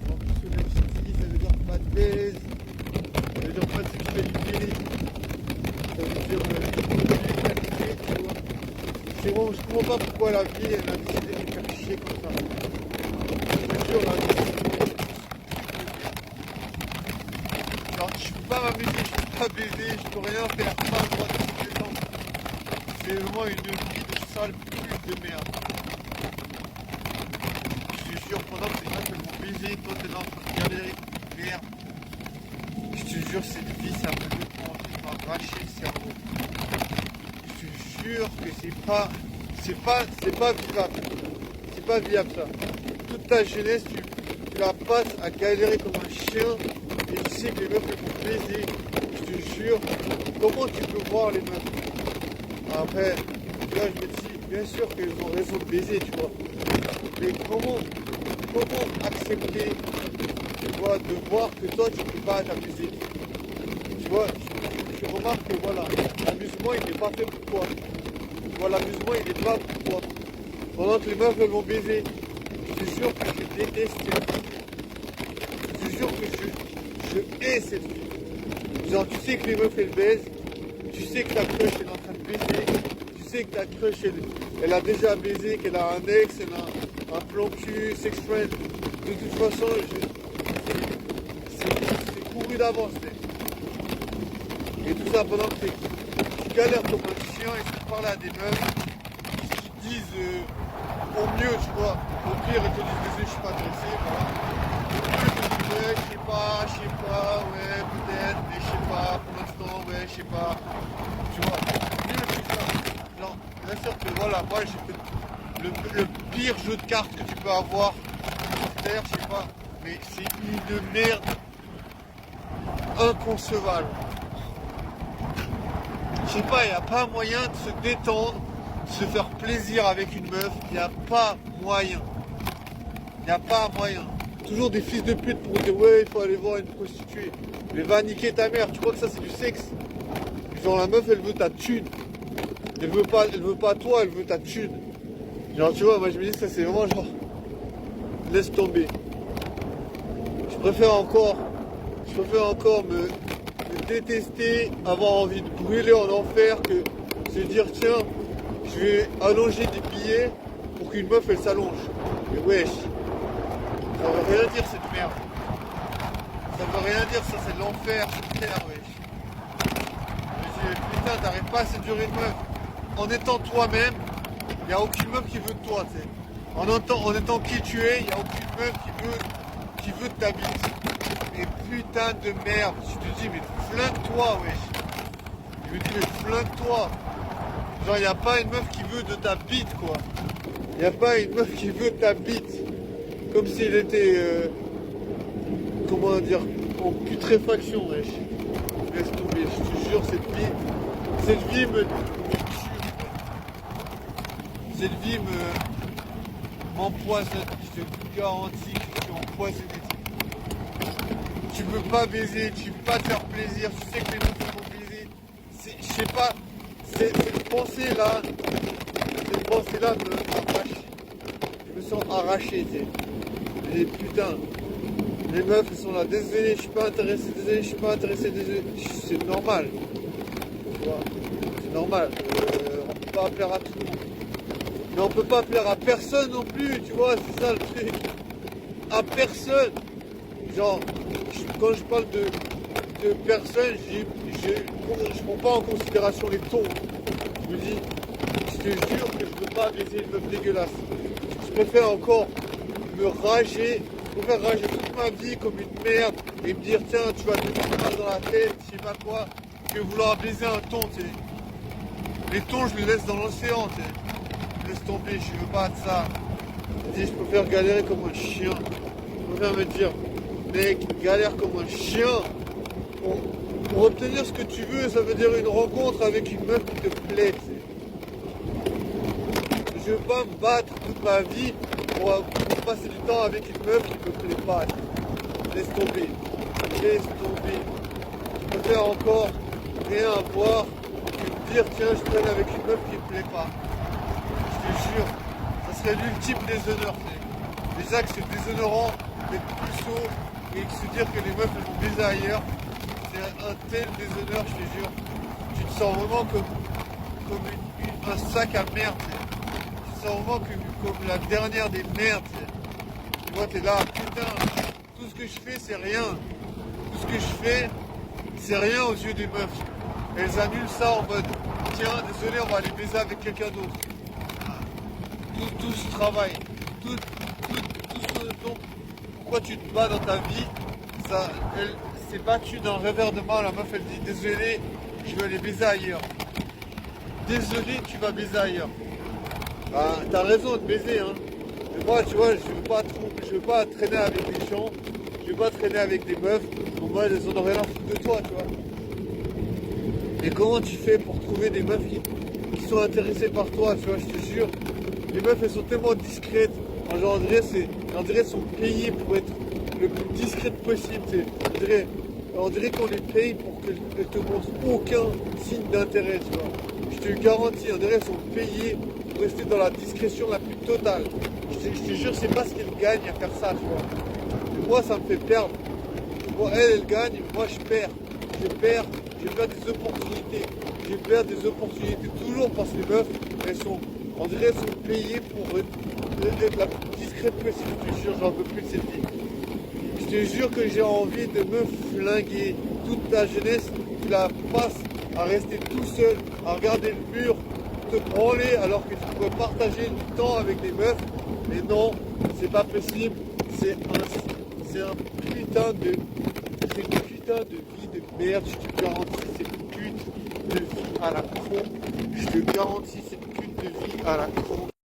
En plus, le LGTB, ça veut dire pas de baise, ça veut dire pas de sexualité, ça veut dire qualité, tu vois. C'est bon, je comprends pas pourquoi la vie, elle a décidé de me faire chier comme ça. Je te jure, la vie, genre, je peux pas m'amuser, je peux pas baiser, je peux rien faire, pas le droit de compétence. C'est vraiment une vie de sale pute de merde. Je te jure, pendant que les gens te vont baiser, toi t'es là en train de galérer, merde. Je te jure, cette vie, ça me m'arracher le cerveau. Je te jure que c'est pas vivable. C'est pas viable ça. Toute ta jeunesse, tu la passes à galérer comme un chien et tu sais que les meufs elles vont baiser. Je te jure, comment tu peux voir les meufs? Après, là je me dis, bien sûr qu'elles ont raison de baiser, tu vois. Mais comment accepter, tu vois, de voir que toi tu peux pas t'amuser? Tu vois, je remarque que voilà, l'amusement il n'est pas fait pour toi. Tu vois, l'amusement il n'est pas pour toi. Pendant que les meufs elles vont baiser, je te jure que je déteste cette vie. Je te jure que je hais cette vie. Genre tu sais que les meufs elles baisent, tu sais que ta crush elle est en train de baiser, tu sais que ta crush elle a déjà baisé, qu'elle a un ex, elle a un plan cul, sex friend. De toute façon, c'est couru d'avance. Et tout ça pendant que tu galères comme un chien et tu parles à des meufs qui te disent au mieux, tu vois, au pire ils te disent désolé, je suis pas intéressé, voilà. Ouais, je sais pas, ouais, peut-être, mais je sais pas, pour l'instant, ouais, je sais pas. Tu vois, nul putain. Non, bien sûr que voilà, moi j'ai fait le pire jeu de cartes que tu peux avoir sur Terre, je sais pas, mais c'est une merde inconcevable. Je sais pas, il n'y a pas moyen de se détendre, de se faire plaisir avec une meuf, il n'y a pas moyen. Il n'y a pas moyen. Toujours des fils de pute pour dire ouais, il faut aller voir une prostituée. Mais va niquer ta mère, tu crois que ça c'est du sexe? Genre la meuf elle veut ta thune. Elle veut pas toi, elle veut ta thune. Genre tu vois, moi je me dis ça c'est vraiment genre laisse tomber. Je préfère encore me détester, avoir envie de brûler en enfer que se dire tiens, je vais allonger des billets pour qu'une meuf elle s'allonge. Mais wesh, ça veut rien dire cette merde. Ça veut rien dire, ça c'est de l'enfer sur terre, wesh. Je me dis, putain, t'arrives pas à séduire une meuf. En étant toi-même, il n'y a aucune meuf qui veut de toi, tu sais. En étant qui tu es, il n'y a aucune meuf qui veut de ta bite. Mais putain de merde, je te dis, mais flingue-toi, wesh. Je me dis, mais flingue-toi. Genre, il n'y a pas une meuf qui veut de ta bite, quoi. Il n'y a pas une meuf qui veut de ta bite. Comme s'il était, comment dire, en putréfaction, wesh. Laisse tomber, je te jure, cette vie me tue. Cette vie m'empoisonne. Je te garantis que je suis empoisonné. Tu peux pas baiser, tu peux pas te faire plaisir, tu sais que les meufs vont baiser. Je sais pas, cette pensée-là m'arrache. Je me sens arraché, tu sais. Mais putain, les meufs elles sont là, désolé, je suis pas intéressé, désolé, je suis pas intéressé, désolé. C'est normal. Tu vois, c'est normal. On peut pas plaire à tout le monde. Mais on peut pas plaire à personne non plus, tu vois, c'est ça le truc. À personne. Genre, quand je parle de personnes, je prends pas en considération les tons. Je me dis, je te jure que je peux pas baiser une meuf dégueulasse. Je préfère encore me rager, toute ma vie comme une merde et me dire tiens tu vas te mettre mal dans la tête, je sais pas quoi, que vouloir baiser un thon, tu sais. Les thons je les laisse dans l'océan, tu sais. Laisse tomber, je veux pas de ça. Je préfère galérer comme un chien. Je préfère me dire mec, galère comme un chien pour obtenir ce que tu veux, ça veut dire une rencontre avec une meuf qui te plaît, tu sais. Je veux pas me battre toute ma vie pour passer du temps avec une meuf qui me plaît pas. Laisse tomber. Laisse tomber. Je préfère encore rien avoir que me dire tiens je traîne avec une meuf qui me plaît pas. Je te jure, ça serait l'ultime déshonneur. Déjà que c'est déshonorant d'être plus haut et de se dire que les meufs elles vont baiser ailleurs. C'est un tel déshonneur, je te jure. Tu te sens vraiment comme un sac à merde. Tu te sens vraiment comme la dernière des merdes. Tu vois, t'es là, putain, tout ce que je fais c'est rien. Tout ce que je fais c'est rien aux yeux des meufs. Elles annulent ça en mode, tiens, désolé, on va aller baiser avec quelqu'un d'autre. Tout ce travail, tout ce dont, pourquoi tu te bats dans ta vie, ça, elle s'est battue d'un revers de main. La meuf elle dit, désolé, je vais aller baiser ailleurs. Désolé, tu vas baiser ailleurs. Bah, t'as raison de baiser, hein. Mais moi, tu vois, je veux pas traîner avec des gens, je veux pas traîner avec des meufs, en mode, elles en ont rien à foutre de toi, tu vois. Et comment tu fais pour trouver des meufs qui sont intéressées par toi, tu vois, je te jure. Les meufs, elles sont tellement discrètes. Genre, on dirait qu'elles sont payées pour être le plus discrète possible. On dirait qu'on les paye pour qu'elles te montrent aucun signe d'intérêt, tu vois. Je te garantis, on dirait qu'elles sont payées pour rester dans la discrétion la plus totale. Je te jure, c'est pas ce qu'elles gagnent à faire ça, tu vois. Et moi, ça me fait perdre. Moi, elle gagne, moi, je perds. Je perds des opportunités. Je perds des opportunités toujours parce que les meufs, on dirait qu'elles sont payées pour être la plus discrète possible. Je te jure, j'en peux plus de cette vie. Je te jure que j'ai envie de me flinguer. Toute ta jeunesse, tu la passes à rester tout seul, à regarder le mur, te branler alors que tu pourrais partager du temps avec des meufs. Mais non, c'est pas possible. C'est une putain de vie de merde. Je te garantis cette pute de vie à la con. Je te garantis cette pute de vie à la con.